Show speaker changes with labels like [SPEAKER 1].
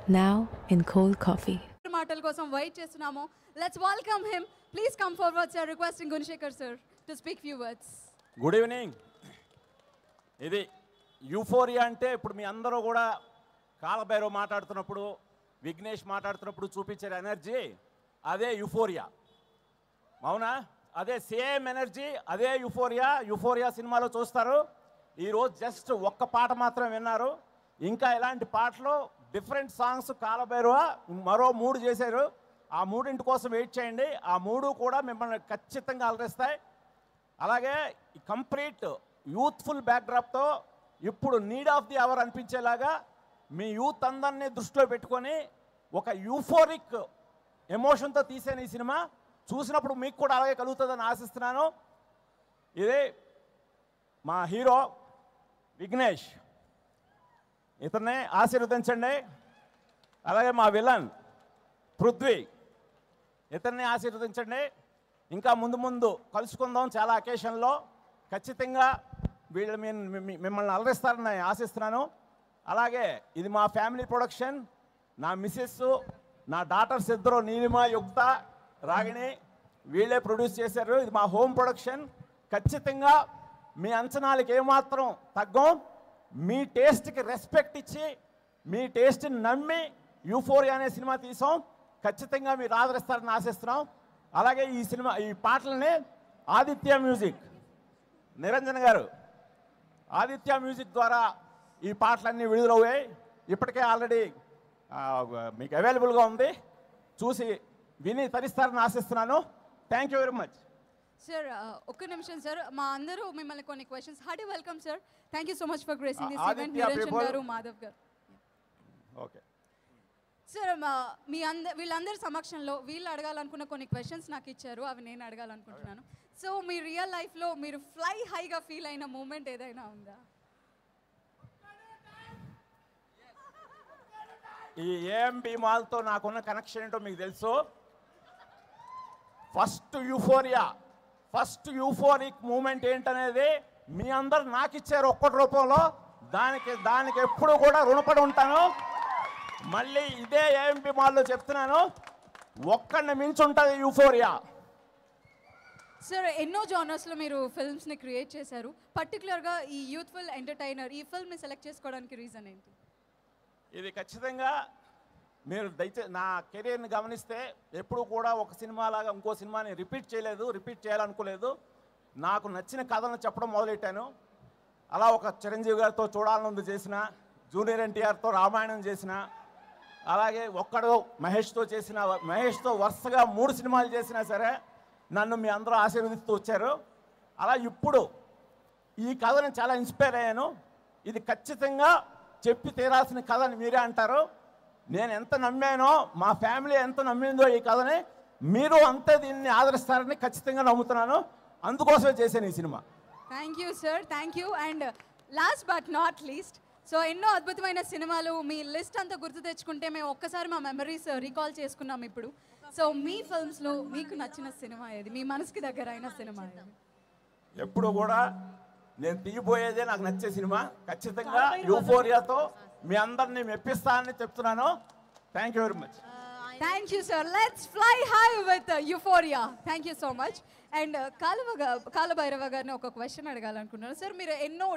[SPEAKER 1] now in cold coffee.
[SPEAKER 2] మాటల కోసం wait చేస్తున్నాము. Let's welcome him. Please come forward sir. Requesting Gunasekhar sir to speak few words.
[SPEAKER 3] Good evening. ఇది euphoria అంటే ఇప్పుడు మీ అందరూ కూడా కాలభైరవ్ మాట్లాడుతున్నప్పుడు, విఘ్నేష్ మాట్లాడుతున్నప్పుడు చూపించే ఎనర్జీ అదే యూఫోరియా. అవునా? అదే సేమ్ ఎనర్జీ, అదే యూఫోరియా. యూఫోరియా సినిమాలో చూస్తారు. ఈరోజు జస్ట్ ఒక్క పాట మాత్రం విన్నారు. ఇంకా ఇలాంటి పాటలు డిఫరెంట్ సాంగ్స్ కాలభైరవ మరో 3 చేశారు. ఆ 3 కోసం వెయిట్ చేయండి. ఆ 3 కూడా మిమ్మల్ని ఖచ్చితంగా అలరిస్తాయి. అలాగే కంప్లీట్ యూత్ఫుల్ బ్యాక్డ్రాప్తో ఇప్పుడు నీడ్ ఆఫ్ ది అవర్ అనిపించేలాగా మీ యూత్ అందరినీ దృష్టిలో పెట్టుకొని ఒక యూఫోరిక్ ఎమోషన్తో తీసాను ఈ సినిమా. చూసినప్పుడు మీకు కూడా అలాగే కలుగుతుందని ఆశిస్తున్నాను. ఇదే మా హీరో విఘ్నేష్, ఇతన్నే ఆశీర్వదించండి. అలాగే మా విలన్ పృథ్వీ, ఇతన్ని ఆశీర్వదించండి. ఇంకా ముందు ముందు కలుసుకుందాం చాలా అకేషన్లో. ఖచ్చితంగా వీళ్ళు మిమ్మల్ని అలరిస్తారని ఆశిస్తున్నాను. అలాగే ఇది మా ఫ్యామిలీ ప్రొడక్షన్. నా మిస్సెస్, నా డాటర్స్ ఇద్దరు నీలిమ, యుక్త, రాగిణి వీళ్ళే ప్రొడ్యూస్ చేశారు. ఇది మా హోమ్ ప్రొడక్షన్. ఖచ్చితంగా మీ అంచనాలకు ఏమాత్రం తగ్గం. మీ టేస్ట్కి రెస్పెక్ట్ ఇచ్చి మీ టేస్ట్ని నమ్మి యూఫోరియా అనే సినిమా తీసాం. ఖచ్చితంగా మీరు ఆదరిస్తారని ఆశిస్తున్నాం. అలాగే ఈ పాటలని ఆదిత్య మ్యూజిక్, నిరంజన్ గారు ఆదిత్య మ్యూజిక్ ద్వారా ఈ పాటలన్నీ విడుదలయ్యాయి. ఇప్పటికే ఆల్రెడీ మీకు అవైలబుల్గా ఉంది. చూసి విని తరిస్తారని ఆశిస్తున్నాను. Thank you very much.
[SPEAKER 2] Sir ఒక్క నిమిషం సార్, మా అందరూ మిమ్మల్ని కొన్ని questions. Hearty welcome sir. Thank you so much for gracing this event. Niranjan గారు, మాధవ్ గారు.
[SPEAKER 3] ఓకే
[SPEAKER 2] సార్, వీళ్ళందరి సమక్షంలో వీళ్ళు అడగాలనుకున్న కొన్ని క్వశ్చన్స్ నాకు ఇచ్చారు. అవి నేను అడగాలనుకుంటున్నాను. సో మీ రియల్ లైఫ్లో మీరు ఫ్లై హైగా ఫీల్ అయిన మూమెంట్ ఏదైనా ఉందా?
[SPEAKER 3] ఈ ఏఎంబి మాల్తో నాకున్న కనెక్షన్ ఏంటో మీకు తెలుసు. ఫస్ట్ యూఫోరిక్ మూమెంట్ ఏంటనేది మీ అందరు నాకు ఇచ్చారు ఒక్కటి రూపంలో. దానికి ఎప్పుడు కూడా రుణపడి ఉంటాను. మళ్ళీ ఇదే ఏఎంబి మాల్లో చెప్తున్నాను, ఒక్కడిని మించి ఉంటుంది యూఫోరియా.
[SPEAKER 2] సార్, ఎన్నో జానర్స్లో మీరు ఫిల్మ్స్ని క్రియేట్ చేశారు. పర్టికులర్గా ఈ యూత్ఫుల్ ఎంటర్టైనర్ ఈ ఫిల్మ్ని సెలెక్ట్ చేసుకోవడానికి రీజన్ ఏంటి?
[SPEAKER 3] ఇది ఖచ్చితంగా మీరు దయచేసి నా కెరీర్ని గమనిస్తే ఎప్పుడు కూడా ఒక సినిమా లాగా ఇంకో సినిమాని రిపీట్ చేయాలనుకోలేదు. నాకు నచ్చిన కథను చెప్పడం మొదలెట్టాను. అలా ఒక చిరంజీవి గారితో చూడాలనుంది చేసిన, జూనియర్ ఎన్టీఆర్తో రామాయణం చేసిన, అలాగే ఒక్కడు మహేష్తో వరుసగా 3 సినిమాలు చేసినా సరే నన్ను మీ అందరూ ఆశీర్వదిస్తూ వచ్చారు. అలా ఇప్పుడు ఈ కథని చాలా ఇన్స్పైర్ అయ్యాను. ఇది ఖచ్చితంగా చెప్పి తీరాల్సిన కథని మీరే అంటారు. నేను ఎంత నమ్మానో, మా ఫ్యామిలీ ఎంత నమ్మిందో ఈ కథని, మీరు అంతే దీన్ని ఆదరిస్తారని ఖచ్చితంగా నమ్ముతున్నాను. అందుకోసమే చేశాను ఈ cinema.
[SPEAKER 2] Thank you sir, thank you. And last but not least, so ఎన్నో అద్భుతమైన సినిమాలు మీ లిస్ట్ అంతా గుర్తు తెచ్చుకుంటే మేము ఒక్కసారి మా మెమరీస్ రీకాల్ చేసుకున్నాం ఇప్పుడు. సో మీ ఫిల్మ్స్లో మీకు నచ్చిన సినిమా ఏది? మీ మనసుకి దగ్గర అయిన సినిమా ఏది?
[SPEAKER 3] ఎప్పుడు కూడా నేను తీయబోయేదే నాకు నచ్చే సినిమా. ఖచ్చితంగా యూఫోరియాతో మీ అందరినీ మెప్పిస్తానని చెప్తున్నాను. Thank you very much.
[SPEAKER 2] Thank you sir. Let's fly high with euphoria. Thank you so much. And Kaalabhairava గారిని ఒక క్వశ్చన్ అడగాలనుకుంటున్నాను సార్. మీరు ఎన్నో